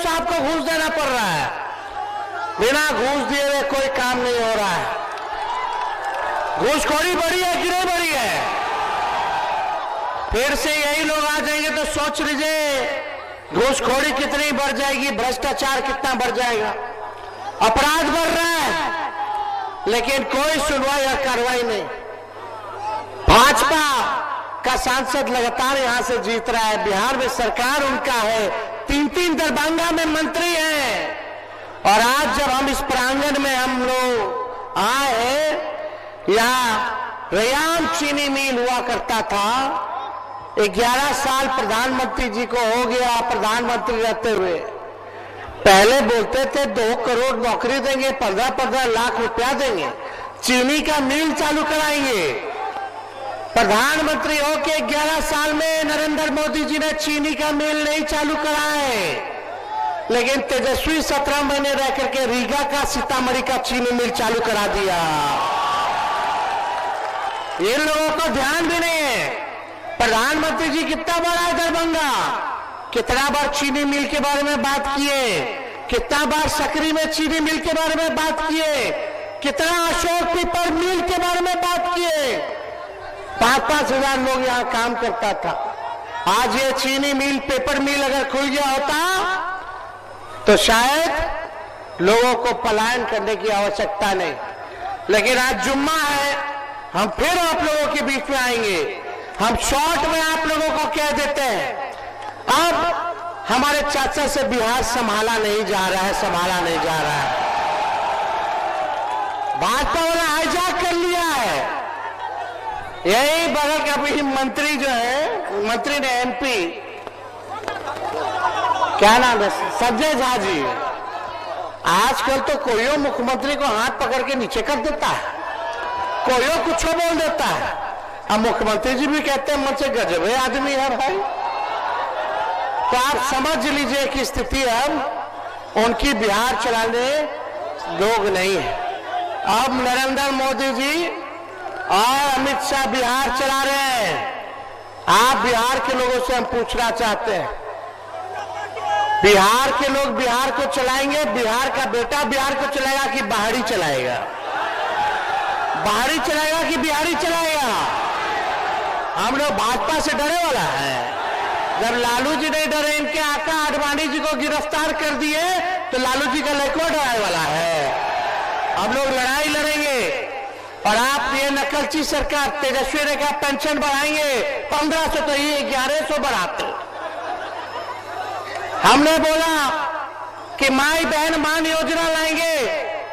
साहब को घूस देना पड़ रहा है। बिना घूस दिए हुए कोई काम नहीं हो रहा है। घूसखोरी बढ़ी है कि नहीं बढ़ी है? फिर से यही लोग आ जाएंगे तो सोच लीजिए घूसखोरी कितनी बढ़ जाएगी, भ्रष्टाचार कितना बढ़ जाएगा। अपराध बढ़ रहा है लेकिन कोई सुनवाई या कार्रवाई नहीं। भाजपा का सांसद लगातार यहां से जीत रहा है। बिहार में सरकार उनका है, 3-3 दरभंगा में मंत्री हैं। और आज जब हम इस प्रांगण में हम लोग आए, यहाँ रयाम चीनी मिल हुआ करता था। 11 साल प्रधानमंत्री जी को हो गया प्रधानमंत्री रहते हुए। पहले बोलते थे 2 करोड़ नौकरी देंगे, 15-15 लाख रुपया देंगे, चीनी का मिल चालू कराएंगे। प्रधानमंत्री होके 11 साल में नरेंद्र मोदी जी ने चीनी का मिल नहीं चालू कराए, लेकिन तेजस्वी 17 महीने रह करके रीगा का, सीतामढ़ी का चीनी मिल चालू करा दिया। ये लोगों को ध्यान भी नहीं है। प्रधानमंत्री जी कितना बड़ा है दरभंगा, कितना बार चीनी मिल के बारे में बात किए, कितना बार सकरी में चीनी मिल के बारे में बात किए, कितना अशोक पीपल मिल के बारे में बात किए। 5-5 हजार लोग यहाँ काम करता था। आज ये चीनी मिल, पेपर मिल अगर खुल गया होता तो शायद लोगों को पलायन करने की आवश्यकता नहीं। लेकिन आज जुम्मा है, हम फिर आप लोगों के बीच में आएंगे। हम शॉर्ट में आप लोगों को कह देते हैं, अब हमारे चाचा से बिहार संभाला नहीं जा रहा है, संभाला नहीं जा रहा है। भाजपा वाला हाईजैक कर लिया है। यही बगल का भी मंत्री जो है, मंत्री ने एमपी, क्या नाम है, संजय झा जी, आजकल तो कोई मुख्यमंत्री को हाथ पकड़ के नीचे कर देता है, कोई कुछ बोल देता है। अब मुख्यमंत्री जी भी कहते हैं मुझसे गजब है आदमी है भाई। तो आप समझ लीजिए कि स्थिति अब उनकी बिहार चलाने लोग नहीं है। अब नरेंद्र मोदी जी और अमित शाह बिहार चला रहे हैं। आप बिहार के लोगों से हम पूछना चाहते हैं, बिहार के लोग बिहार को चलाएंगे, बिहार का बेटा बिहार को चलाएगा कि बाहरी चलाएगा? बाहरी चलाएगा कि बिहारी चलाएगा? हम लोग भाजपा से डरे वाला है। जब लालू जी नहीं डरे, इनके आका आडवाणी जी को गिरफ्तार कर दिए तो लालू जी का लड़का डराने वाला है। हम लोग लड़ाई लड़ेंगे। और आप ये नकलची सरकार, तेजस्वी ने कहा पेंशन बढ़ाएंगे 1500, तो ये 1100 बढ़ाते। हमने बोला कि माई बहन मान योजना लाएंगे,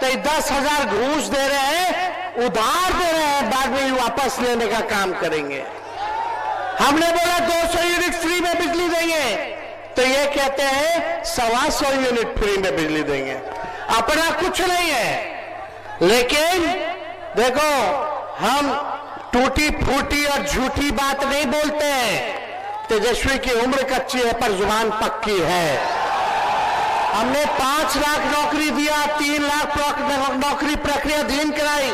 तो 10,000 घूस दे रहे हैं, उधार दे रहे हैं, बाद में वापस लेने का काम करेंगे। हमने बोला 200 यूनिट फ्री में बिजली देंगे, तो ये कहते हैं 125 यूनिट फ्री में बिजली देंगे। अपना कुछ नहीं है। लेकिन देखो, हम टूटी फूटी और झूठी बात नहीं बोलते हैं। तेजस्वी की उम्र कच्ची है पर जुबान पक्की है। हमने 5 लाख नौकरी दिया, 3 लाख नौकरी प्रक्रियाधीन कराई,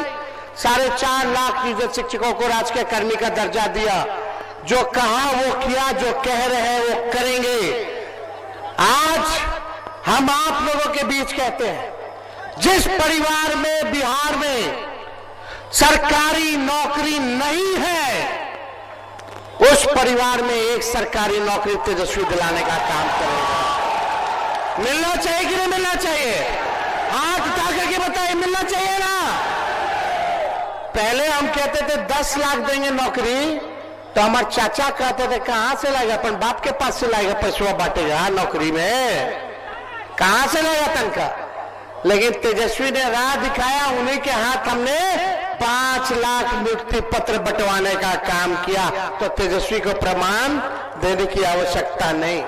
4.5 लाख नियोजित शिक्षकों को राजकीय कर्मी का दर्जा दिया। जो कहा वो किया, जो कह रहे हैं वो करेंगे। आज हम आप लोगों के बीच कहते हैं, जिस परिवार में बिहार में सरकारी नौकरी नहीं है, उस परिवार में एक सरकारी नौकरी तेजस्वी दिलाने का काम करेगा। मिलना चाहिए कि नहीं मिलना चाहिए? हाथ उठा करके बताइए, मिलना चाहिए ना? पहले हम कहते थे 10 लाख देंगे नौकरी, तो हमारे चाचा कहते थे कहां से लाएगा, अपन बाप के पास से लाएगा, पैसा बांटेगा नौकरी में, कहां से लाएगा तनखा? लेकिन तेजस्वी ने राह दिखाया, उन्हीं के हाथ हमने 5 लाख नियुक्ति पत्र बंटवाने का काम किया। तो तेजस्वी को प्रमाण देने की आवश्यकता नहीं,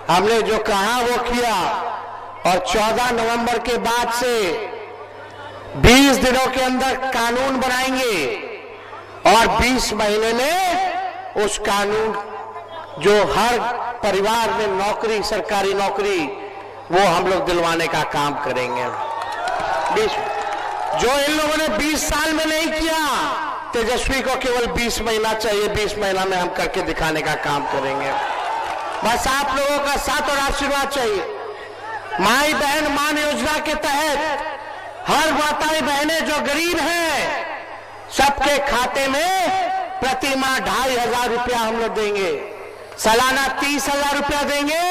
हमने जो कहा वो किया। और 14 नवंबर के बाद से 20 दिनों के अंदर कानून बनाएंगे और 20 महीने में उस कानून जो हर परिवार में नौकरी, सरकारी नौकरी, वो हम लोग दिलवाने का काम करेंगे। जो इन लोगों ने 20 साल में नहीं किया, तेजस्वी को केवल 20 महीना चाहिए। 20 महीना में हम करके दिखाने का काम करेंगे। बस आप लोगों का साथ और आशीर्वाद चाहिए। माई बहन मान योजना के तहत हर माताएं बहनें जो गरीब हैं सबके खाते में प्रति माह 2,500 रुपया हम लोग देंगे, सालाना 30,000 रुपया देंगे,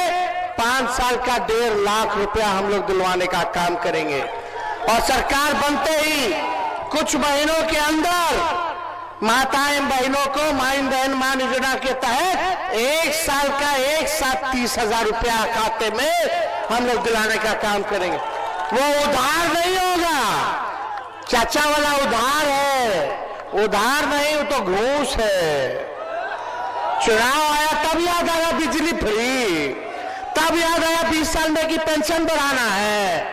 5 साल का 1.5 लाख रुपया हम लोग दिलवाने का काम करेंगे। और सरकार बनते ही कुछ महीनों के अंदर माताएं बहनों को माई बहन मान योजना के तहत 1 साल का एक साथ 30,000 रुपया खाते में हम लोग दिलाने का काम करेंगे। वो उधार नहीं होगा, चाचा वाला उधार है, उधार नहीं, वो तो घूस है। चुनाव आया तब याद आया बिजली फ्री, तब याद आया 20 साल में की पेंशन बढ़ाना है,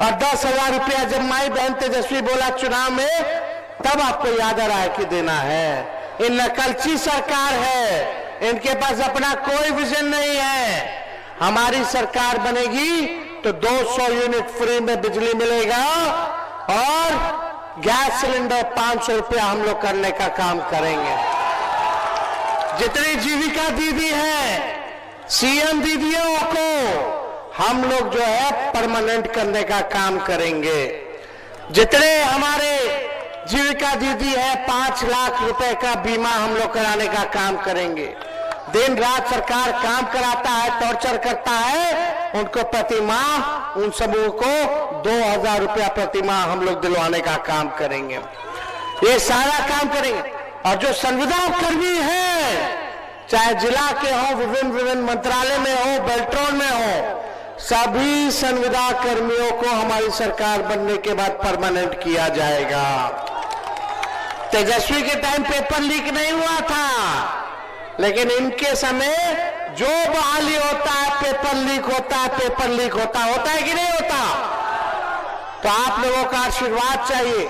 और 10,000 रुपया जब माई बहन तेजस्वी बोला चुनाव में तब आपको याद आ रहा है कि देना है। इन नकलची सरकार है, इनके पास अपना कोई विजन नहीं है। हमारी सरकार बनेगी तो 200 यूनिट फ्री में बिजली मिलेगा और गैस सिलेंडर 500 रुपया हम लोग करने का काम करेंगे। जितनी जीविका दीदी है, सीएम दीदियों को हम लोग जो है परमानेंट करने का काम करेंगे। जितने हमारे जीविका दीदी है 5 लाख रुपए का बीमा हम लोग कराने का काम करेंगे। दिन रात सरकार काम कराता है, टॉर्चर करता है, उनको प्रति माह उन समूह को 2,000 रुपया प्रति माह हम लोग दिलवाने का काम करेंगे। ये सारा काम करेंगे। और जो संविदा कर्मी है, चाहे जिला के हो, विभिन्न मंत्रालय में हो, बेल्ट्रॉन में हो, सभी संविदा कर्मियों को हमारी सरकार बनने के बाद परमानेंट किया जाएगा। तेजस्वी के टाइम पेपर लीक नहीं हुआ था, लेकिन इनके समय जो बहाली होता है पेपर लीक होता है, पेपर लीक होता है कि नहीं होता? तो आप लोगों का आशीर्वाद चाहिए।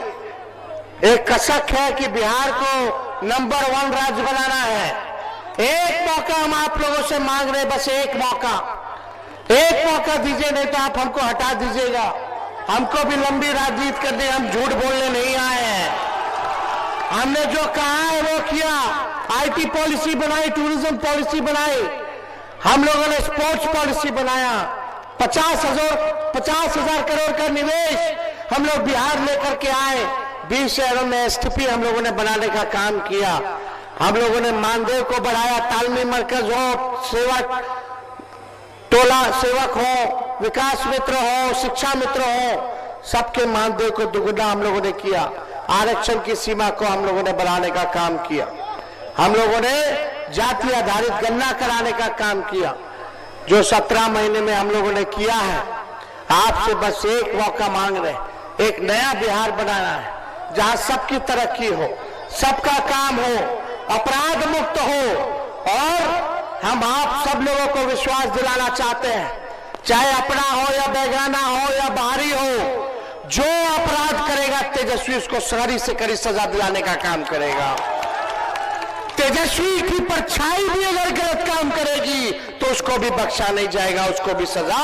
एक कसक है कि बिहार को नंबर 1 राज्य बनाना है। एक मौका हम आप लोगों से मांग रहे, बस एक मौका दीजिए, नहीं तो आप हमको हटा दीजिएगा। हमको भी लंबी राजनीति करनी, हम झूठ बोलने नहीं आए हैं। हमने जो कहा है वो किया। आईटी पॉलिसी बनाई, टूरिज्म पॉलिसी बनाई, हम लोगों ने स्पोर्ट्स पॉलिसी बनाया। 50,000 करोड़ का निवेश हम लोग बिहार लेकर के आए। 20 शहरों में एसटीपी हम लोगों ने बनाने का काम किया। हम लोगों ने मानदेय को बढ़ाया, तालमेल मरकज हो, सेवक हो, विकास मित्र हो, शिक्षा मित्र हो, सबके मानदेय को दुगुना हम लोगों ने किया। आरक्षण की सीमा को हम लोगों ने बढ़ाने का काम किया। हम लोगों ने जाति आधारित गणना कराने का काम किया, जो 17 महीने में हम लोगों ने किया है। आपसे बस एक मौका मांग रहे, एक नया बिहार बनाना है जहां सबकी तरक्की हो, सबका काम हो, अपराध मुक्त हो। और हम आप सब लोगों को विश्वास दिलाना चाहते हैं, चाहे अपना हो या बेगाना हो या बाहरी हो, जो अपराध करेगा तेजस्वी उसको कड़ी से कड़ी सजा दिलाने का काम करेगा। तेजस्वी की परछाई भी अगर गलत काम करेगी तो उसको भी बख्शा नहीं जाएगा, उसको भी सजा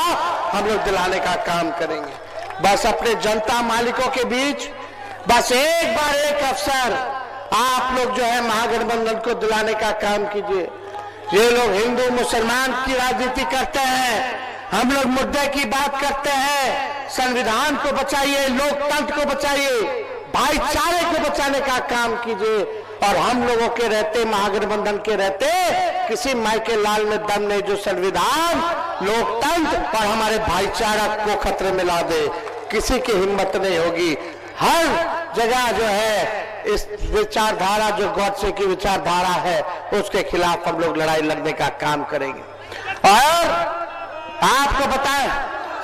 हम लोग दिलाने का काम करेंगे। बस अपने जनता मालिकों के बीच बस एक बार एक अवसर आप लोग जो है महागठबंधन को दिलाने का काम कीजिए। ये लोग हिंदू मुसलमान की राजनीति करते हैं, हम लोग मुद्दे की बात करते हैं। संविधान को बचाइए, लोकतंत्र को बचाइए, भाईचारे को बचाने का काम कीजिए। और हम लोगों के रहते, महागठबंधन के रहते, किसी माइकल लाल में दम नहीं जो संविधान, लोकतंत्र और हमारे भाईचारा को खतरे में ला दे। किसी की हिम्मत नहीं होगी। हर जगह जो है इस विचारधारा, जो गॉडसे की विचारधारा है, उसके खिलाफ हम लोग लड़ाई लड़ने का काम करेंगे। और आपको बताएं,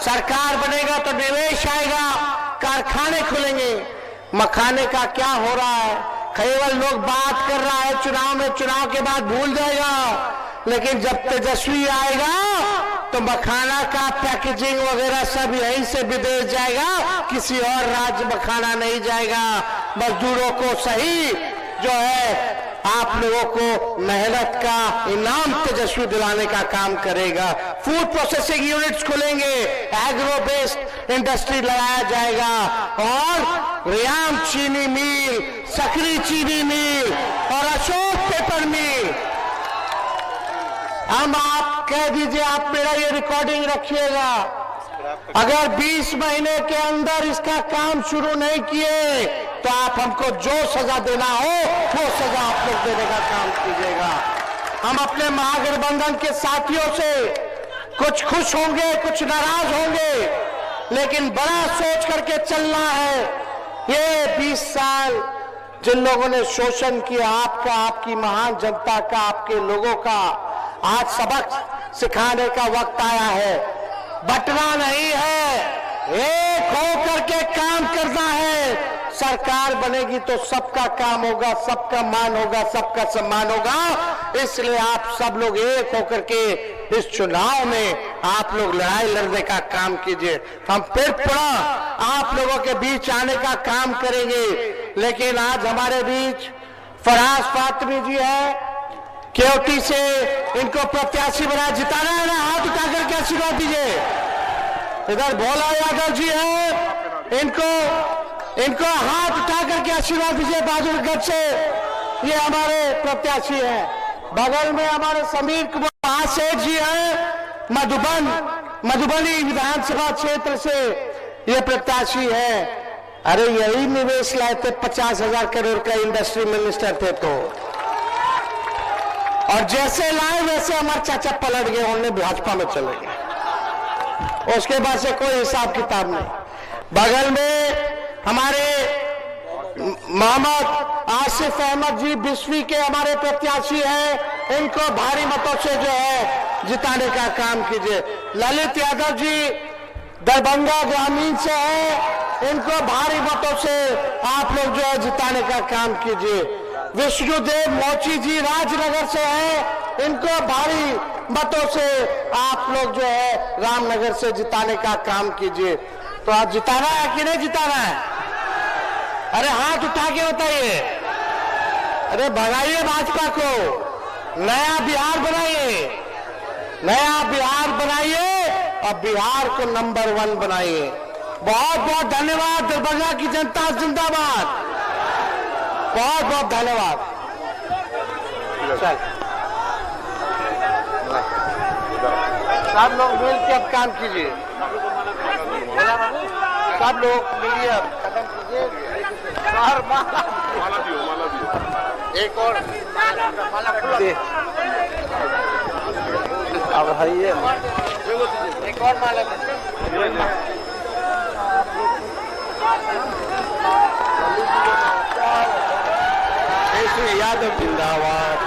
सरकार बनेगा तो निवेश आएगा, कारखाने खुलेंगे। मखाने का क्या हो रहा है, केवल लोग बात कर रहा है चुनाव में, चुनाव के बाद भूल जाएगा। लेकिन जब तेजस्वी आएगा तो मखाना का पैकेजिंग वगैरह सब यहीं से विदेश जाएगा, किसी और राज्य मखाना नहीं जाएगा। मजदूरों को सही जो है आप लोगों को मेहनत का इनाम तेजस्वी दिलाने का काम करेगा। फूड प्रोसेसिंग यूनिट्स खुलेंगे, एग्रो बेस्ड इंडस्ट्री लगाया जाएगा, और रियाम चीनी मिल, सकरी चीनी मिल और अशोक पेपर मिल। हम आप कह दीजिए, आप मेरा ये रिकॉर्डिंग रखिएगा, अगर 20 महीने के अंदर इसका काम शुरू नहीं किए तो आप हमको जो सजा देना हो वो सजा आप लोग देने का काम कीजिएगा। हम अपने महागठबंधन के साथियों से कुछ खुश होंगे, कुछ नाराज होंगे, लेकिन बड़ा सोच करके चलना है। ये 20 साल जिन लोगों ने शोषण किया आपका, आपकी महान जनता का, आपके लोगों का, आज सबक सिखाने का वक्त आया है। बंटना नहीं है, एक हो करके काम करना है। सरकार बनेगी तो सबका काम होगा, सबका मान होगा, सबका सम्मान होगा। इसलिए आप सब लोग एक होकर के इस चुनाव में आप लोग लड़ाई लड़ने का काम कीजिए। हम फिर पुनः आप लोगों के बीच आने का काम करेंगे। लेकिन आज हमारे बीच फराज फातमी जी है, केवटी से, इनको प्रत्याशी बना जिताना है ना, हाथ उठा करके आशीर्वाद दीजिए। इधर भोला यादव जी है, इनको हाथ उठा करके आशीर्वाद दीजिए बहादुरगढ़ से, ये हमारे प्रत्याशी हैं। बगल में हमारे समीर कुमार सेठ जी हैं, मधुबनी विधानसभा क्षेत्र से ये प्रत्याशी है। अरे यही निवेश लाए थे, 50,000 करोड़ का इंडस्ट्री मिनिस्टर थे तो, और जैसे लाए वैसे हमारे चाचा पलट गए, उन्होंने भाजपा में चले गए। उसके बाद से कोई हिसाब किताब नहीं। बगल में हमारे मोहम्मद आसिफ अहमद जी बिस्वी के हमारे प्रत्याशी हैं, इनको भारी मतों से जो है जिताने का काम कीजिए। ललित यादव जी दरभंगा ग्रामीण से है, इनको भारी मतों से आप लोग जो है जिताने का काम कीजिए। विष्णुदेव मोची जी राजनगर से हैं, इनको भारी मतों से आप लोग जो है रामनगर से जिताने का काम कीजिए। तो आज जिताना है कि नहीं जिताना है? अरे हाथ उठा के बताइए। अरे भगाइए भाजपा को, नया बिहार बनाइए, नया बिहार बनाइए और बिहार को नंबर 1 बनाइए। बहुत बहुत धन्यवाद। दरभंगा की जनता जिंदाबाद। बहुत बहुत धन्यवाद। सब लोग मिल के अब काम कीजिए, सब लोग मिलिए अब कदम कीजिए। माला दियो। एक और अब है ये, एक और माला यादव जिंदाबाद।